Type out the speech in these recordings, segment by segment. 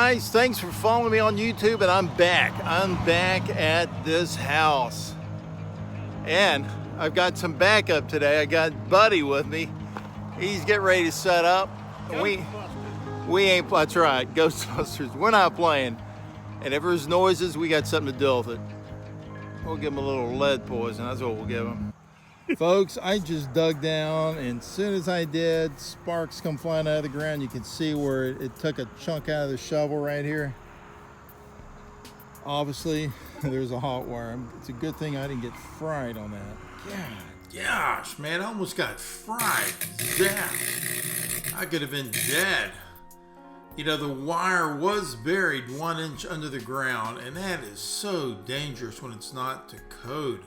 guys, thanks for following me on YouTube, and I'm back at this house, and I've got some backup today. I got Buddy with me. He's getting ready to set up. We ain't, that's right, Ghostbusters. We're not playing, and if there's noises, we got something to deal with it. We'll give him a little lead poison. That's what we'll give him. Folks, I just dug down, and as soon as I did, sparks come flying out of the ground. You can see where it took a chunk out of the shovel right here. Obviously, there's a hot wire. It's a good thing I didn't get fried on that. Gosh, man, I almost got fried. Zap. I could have been dead. You know, the wire was buried 1 inch under the ground, and that is so dangerous when it's not to code.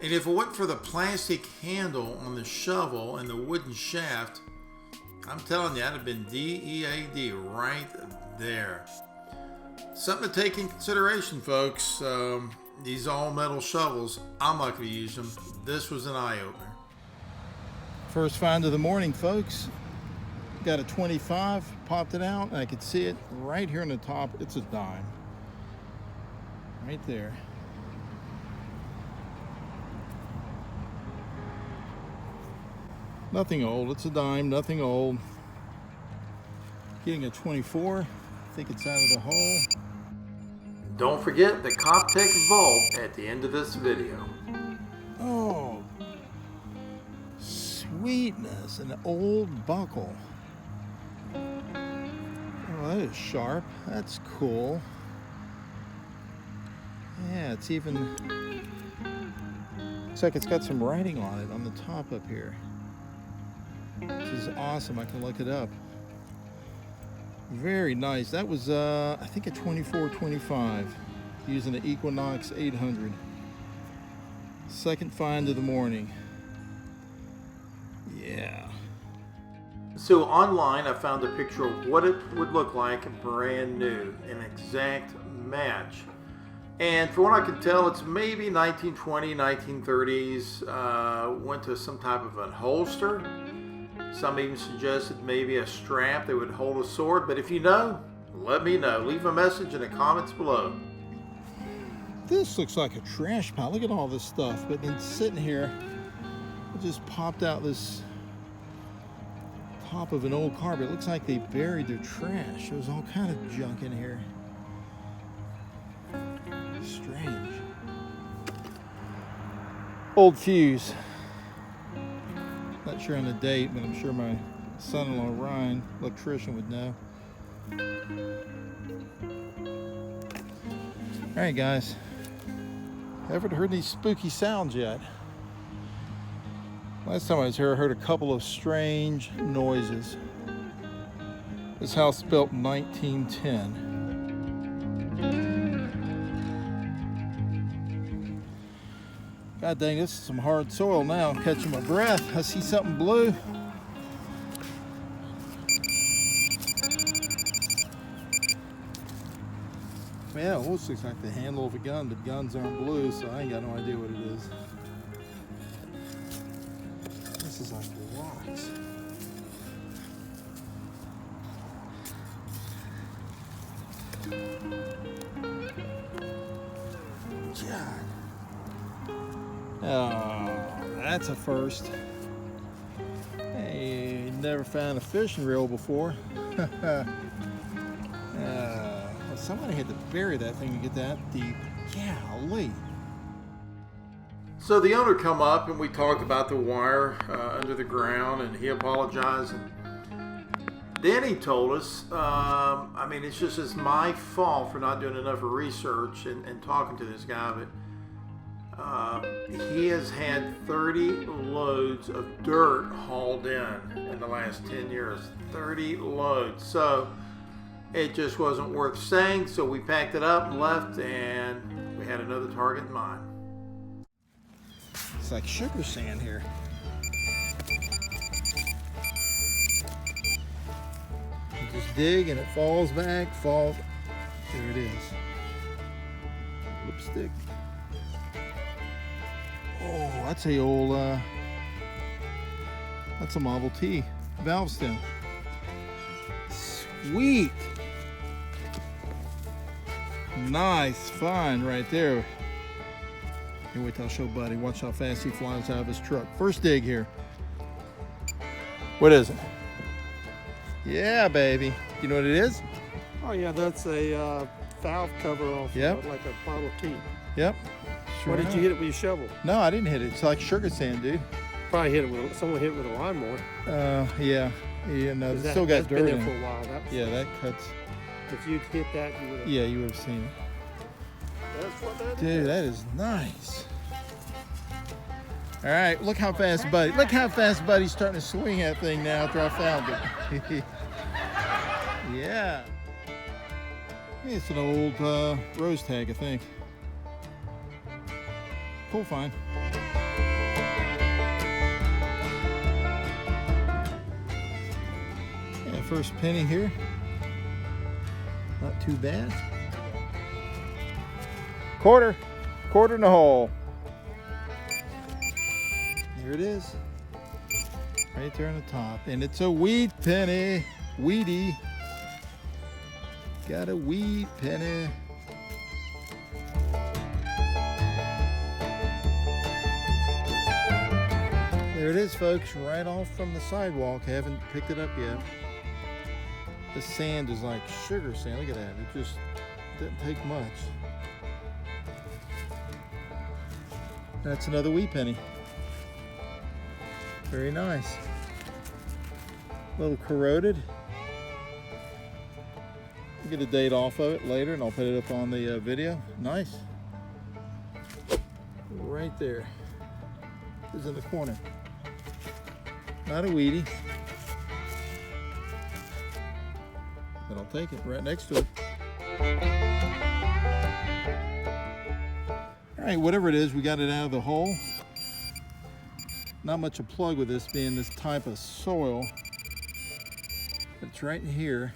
And if it wasn't for the plastic handle on the shovel and the wooden shaft, I'm telling you, that'd have been DEAD right there. Something to take in consideration, folks. These all metal shovels, I'm not going to use them. This was an eye-opener. First find of the morning, folks. Got a 25, popped it out, and I could see it right here on the top. It's a dime. Right there. Nothing old, it's a dime, nothing old. Getting a 24, I think it's out of the hole. Don't forget the COPTECH Vault at the end of this video. Oh, sweetness, an old buckle. Oh, that is sharp, that's cool. Yeah, it's even, looks like it's got some writing on it on the top up here. This is awesome. I can look it up. Very nice. That was, I think, a 24-25 using the Equinox 800. Second find of the morning. Yeah. So online, I found a picture of what it would look like brand new, an exact match. And for what I can tell, it's maybe 1920s, 1930s. Went to some type of a holster. Some even suggested maybe a strap that would hold a sword, but if you know, let me know. Leave a message in the comments below. This looks like a trash pile. Look at all this stuff. But then sitting here, it just popped out this top of an old car, but it looks like they buried their trash. There's all kind of junk in here. Strange. Old fuse. Not sure on the date, but I'm sure my son-in-law Ryan, electrician, would know. All right, guys. Haven't heard any spooky sounds yet. Last time I was here, I heard a couple of strange noises. This house was built in 1910. God dang, this is some hard soil now. I'm catching my breath. I see something blue. Yeah, it almost looks like the handle of a gun, but guns aren't blue, so I ain't got no idea what it is. This is like rocks. God. Oh, that's a first. Hey, never found a fishing reel before. Well, somebody had to bury that thing to get that deep. Golly. So the owner come up and we talked about the wire under the ground, and he apologized. And then he told us, I mean, it's my fault for not doing enough research and talking to this guy, but he has had 30 loads of dirt hauled in the last 10 years. 30 loads. So it just wasn't worth saying, so we packed it up and left, and we had another target in mind. It's like sugar sand here. You just dig and it falls back, falls. There it is. Lipstick. Oh, that's a old, that's a Model T valve stem. Sweet. nice find right there. Here, wait till I show Buddy. Watch how fast he flies out of his truck. First dig here. What is it? Yeah, baby. You know what it is? Oh yeah, that's a valve cover off, Yep. like a Model T. Yep. Why did you hit it with your shovel? No, I didn't hit it. It's like sugar sand, dude. Probably hit it with someone hit it with a lawnmower. Yeah. Yeah, no, 'Cause it still got that's dirt been in there for it. a while. Yeah, that cuts. If you'd hit that, you would have. Yeah, you would have seen it. That's what that Dude, is. that is nice. All right, look how fast Buddy. Look how fast Buddy's starting to swing that thing now after I found it. Yeah. It's an old rose tag, I think. Cool find. Yeah, first penny here. Not too bad. Quarter in the hole. There it is. Right there on the top. And it's a weed penny. Weedy. Got a weed penny. There it is, folks, right off from the sidewalk. Haven't picked it up yet. The sand is like sugar sand. Look at that. It just didn't take much. That's another wee penny. Very nice. A little corroded. I'll get a date off of it later and I'll put it up on the video. Nice. Right there. It's in the corner. Not a weedy. But I'll take it right next to it. All right, whatever it is, we got it out of the hole. Not much a plug with this being this type of soil. It's right in here.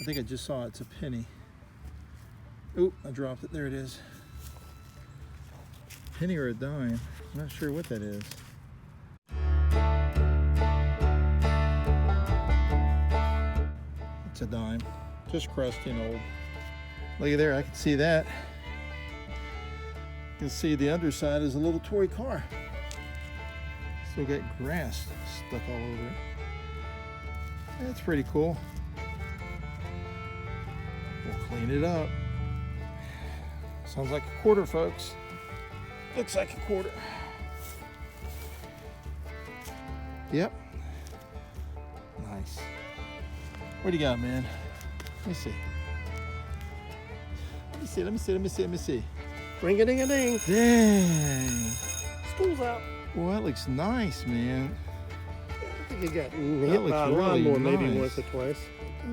I think I just saw it. It's a penny. Oop, I dropped it. There it is. Penny or a dime. I'm not sure what that is. It's a dime. Just crusty and old. Look at there, I can see that. You can see the underside is a little toy car. Still got grass stuck all over it. That's pretty cool. We'll clean it up. Sounds like a quarter, folks. Looks like a quarter. Yep. Nice. What do you got, man? Let me see. Let me see. Ring-a-ding-a-ding. Dang. School's out. Well, that looks nice, man. I think you got hit by a really lawnmower maybe nice. once or twice.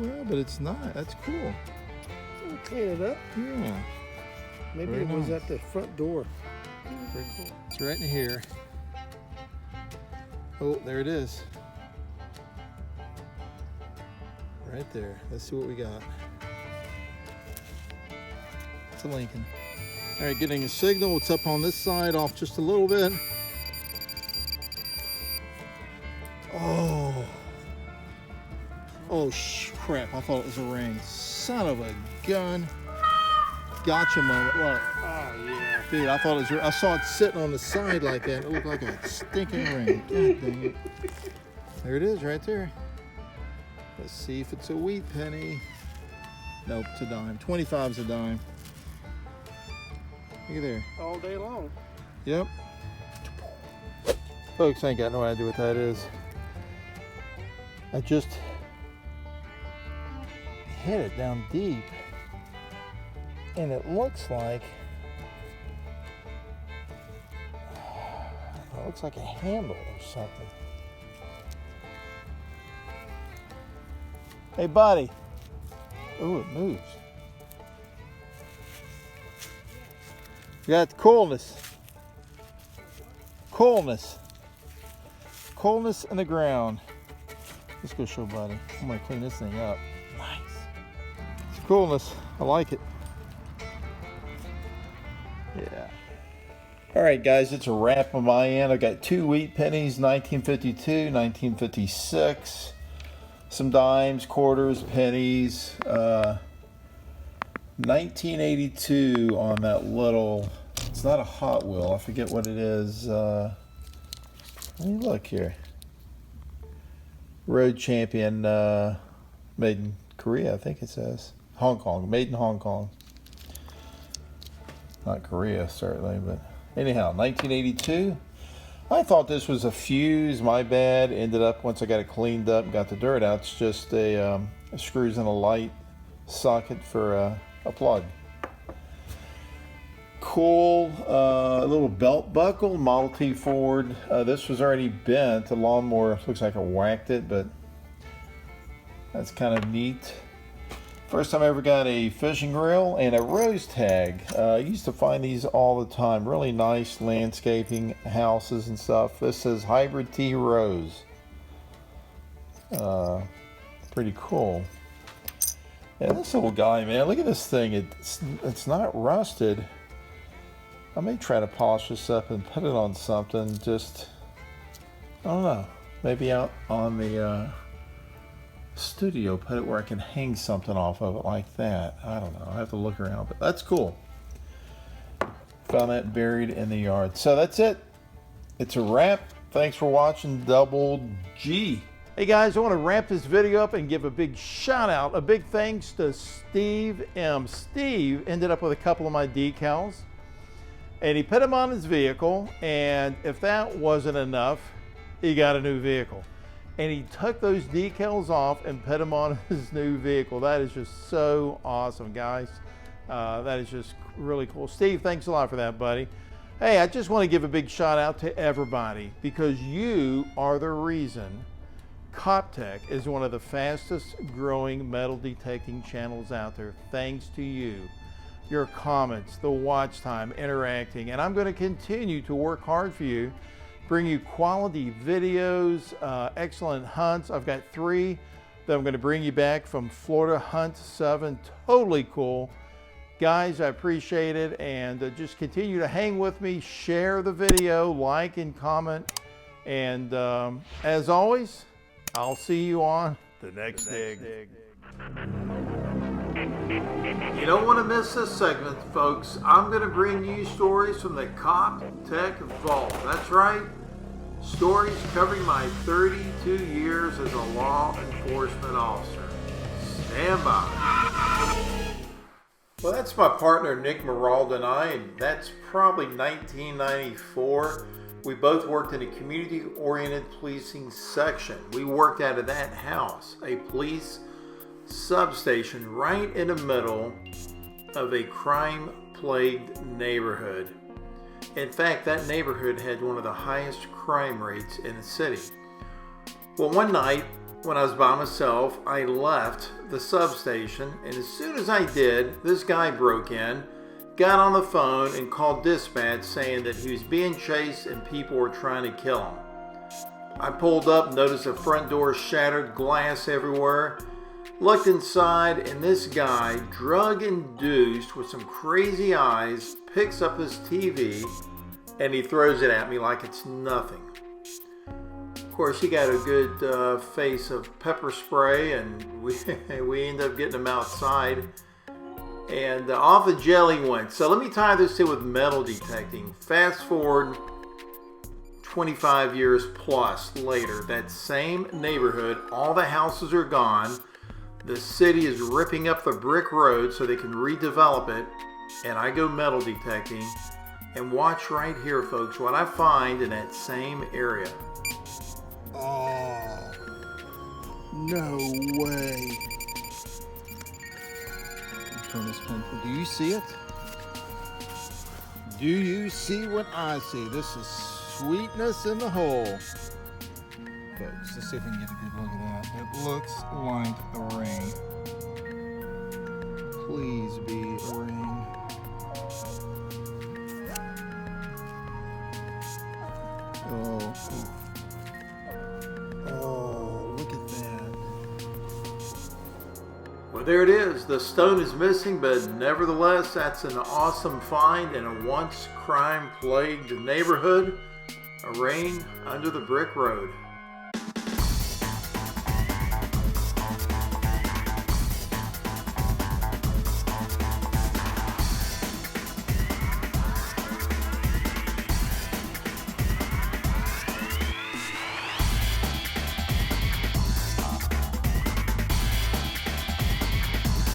Well, but it's not. That's cool. We'll clean it up. Yeah. Maybe Very it was nice. at the front door. Very cool. It's right in here. Oh, there it is. Right there. Let's see what we got. It's a Lincoln. All right, getting a signal. It's up on this side, off just a little bit. Oh. Oh, crap. I thought it was a ring. Son of a gun. Gotcha moment. Look. Oh, yeah. Dude, I thought it was. I saw it sitting on the side like that. It looked like a stinking ring. God dang it. There it is, right there. Let's see if it's a wheat penny. Nope, it's a dime. 25's a dime. Look at there. All day long. Yep. Folks, I ain't got no idea what that is. I just hit it down deep. And it looks like a handle or something. Hey, buddy. Oh, it moves. You got coolness. Coolness in the ground. Let's go show buddy. I'm gonna clean this thing up. Nice. It's coolness. I like it. Yeah. All right, guys, it's a wrap on my end. I got 2 wheat pennies, 1952, 1956. Some dimes, quarters, pennies, 1982 on that little, it's not a Hot Wheel, I forget what it is. Let me look here. Road Champion, made in Korea, I think it says. Hong Kong, made in Hong Kong. Not Korea, certainly, but anyhow, 1982. I thought this was a fuse, my bad. Ended up, once I got it cleaned up and got the dirt out, it's just a screws in a light socket for a plug. Cool, little belt buckle, Model T Ford. This was already bent. The lawnmower looks like I whacked it, but that's kind of neat. First time I ever got a fishing reel and a rose tag. I used to find these all the time. Really nice landscaping houses and stuff. This says Hybrid T Rose. Pretty cool. And this little guy, man, look at this thing. It's not rusted. I may try to polish this up and put it on something. Just, I don't know. Maybe out on the studio, put it where I can hang something off of it like that. I don't know. I have to look around, but that's cool. Found that buried in the yard. So that's it. It's a wrap. Thanks for watching Double G. Hey guys, I want to wrap this video up and give a big shout out, a big thanks to Steve M. Steve ended up with a couple of my decals and he put them on his vehicle, and if that wasn't enough, he got a new vehicle. And he took those decals off and put them on his new vehicle. That is just so awesome, guys. That is just really cool. Steve, thanks a lot for that, buddy. Hey, I just want to give a big shout out to everybody because you are the reason COPTECH is one of the fastest growing metal detecting channels out there. Thanks to you, your comments, the watch time, interacting, and I'm going to continue to work hard for you. Bring you quality videos, excellent hunts. I've got 3 that I'm going to bring you back from Florida Hunt 7. Totally cool. Guys, I appreciate it, and just continue to hang with me. Share the video, like and comment. And as always, I'll see you on the next dig. You don't want to miss this segment, folks. I'm going to bring you stories from the COPTECH Vault. That's right. Stories covering my 32 years as a law enforcement officer. Stand by. Well, that's my partner Nick Merald and I, and that's probably 1994. We both worked in a community-oriented policing section. We worked out of that house, a police substation right in the middle of a crime-plagued neighborhood. In fact, that neighborhood had one of the highest crime rates in the city. Well, one night when I was by myself, I left the substation, and as soon as I did, this guy broke in, got on the phone, and called dispatch saying that he was being chased and people were trying to kill him. I pulled up, noticed the front door shattered, glass everywhere. Looked inside, and this guy, drug-induced with some crazy eyes, picks up his TV and he throws it at me like it's nothing. Of course, he got a good face of pepper spray, and we ended up getting him outside. And off the jail he went. So let me tie this in with metal detecting. Fast forward 25 years plus later, that same neighborhood, all the houses are gone. The city is ripping up the brick road so they can redevelop it, and I go metal detecting, and watch right here, folks, what I find in that same area. Oh, no way. Turn this pen. Do you see it? Do you see what I see? This is sweetness in the hole. Folks, let's see if we can get a good look at that. It looks like a ring. Please be a ring. Oh, look at that. Well, there it is. The stone is missing, but nevertheless, that's an awesome find in a once crime-plagued neighborhood. A ring under the brick road.